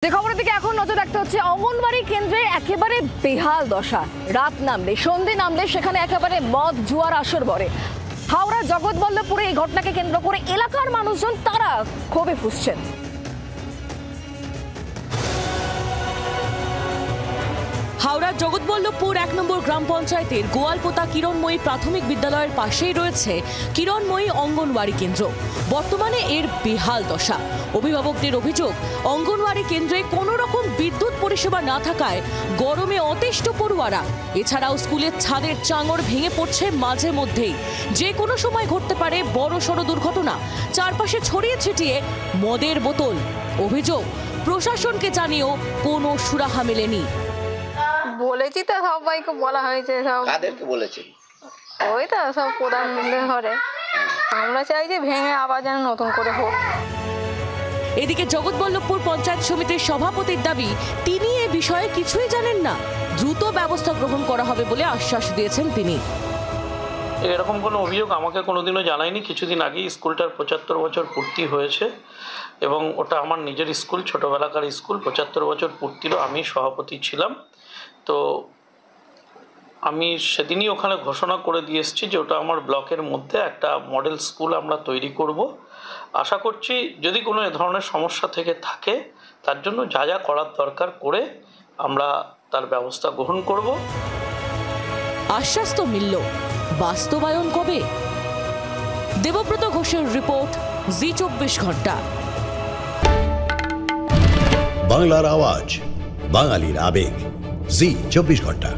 যে খবরের দিকে এখন নজর রাখতে হচ্ছে, অঙ্গনবাড়ি কেন্দ্রে একেবারে বেহাল দশা। রাত নামলে, সন্ধে নামলে সেখানে একেবারে মদ জুয়ার আসর বরে। হাওড়া জগৎবল্লভপুরে এই ঘটনাকে কেন্দ্র করে এলাকার মানুষজন তারা ক্ষোভে ফুঁসছেন। হাওড়ার জগৎবল্লভপুর ১ নম্বর গ্রাম পঞ্চায়েতের গোয়ালপোতা কিরণময়ী প্রাথমিক বিদ্যালয়ের পাশেই রয়েছে কিরণময়ী অঙ্গনওয়াড়ি কেন্দ্র। বর্তমানে এর বেহাল দশা। অভিভাবকদের অভিযোগ, অঙ্গনওয়াড়ি কেন্দ্রে কোনো রকম বিদ্যুৎ পরিষেবা না থাকায় গরমে অতিষ্ঠ পড়ুয়ারা। এছাড়াও স্কুলের ছাদের চাঙড় ভেঙে পড়ছে মাঝে মধ্যেই। যে কোনো সময় ঘটতে পারে বড়সড় দুর্ঘটনা। চারপাশে ছড়িয়ে ছিটিয়ে মদের বোতল। অভিযোগ, প্রশাসনকে জানিয়েও কোনো সুরাহা মেলেনি। বলেছি তো, সবাইকে বলা হয়েছে। সব কাদেরকে বলেছেন? ওই তো সব প্রধান ঘরে। আমরা চাই যে ভেঙে আবার যেন নতুন করে হোক। এদিকে জগৎবল্লভপুর পঞ্চায়েত সমিতির সভাপতির দাবি, তিনি এ বিষয়ে কিছুই জানেন না। দ্রুত ব্যবস্থা গ্রহণ করা হবে বলে আশ্বাস দিয়েছেন তিনি। এরকম কোনো অভিযোগ আমাকে কোনোদিনও জানায়নি। কিছুদিন আগেই স্কুলটার ৭৫ বছর পূর্তি হয়েছে এবং ওটা আমার নিজের স্কুল, ছোটোবেলাকার স্কুল। ৭৫ বছর পূর্তিরও আমি সভাপতি ছিলাম। তো আমি সেদিনই ওখানে ঘোষণা করে দিয়ে এসেছি যে ওটা আমার ব্লকের মধ্যে একটা মডেল স্কুল আমরা তৈরি করব। আশা করছি যদি কোনো এ ধরনের সমস্যা থেকে থাকে, তার জন্য যা যা করার দরকার করে আমরা তার ব্যবস্থা গ্রহণ করব। আশ্বাস তো মিলল, বাস্তবায়ন কবে? দেবব্রত ঘোষের রিপোর্ট, জি ২৪ ঘন্টা। বাংলার আওয়াজ, বাঙালির আবেগ, জি ২৪ ঘন্টা।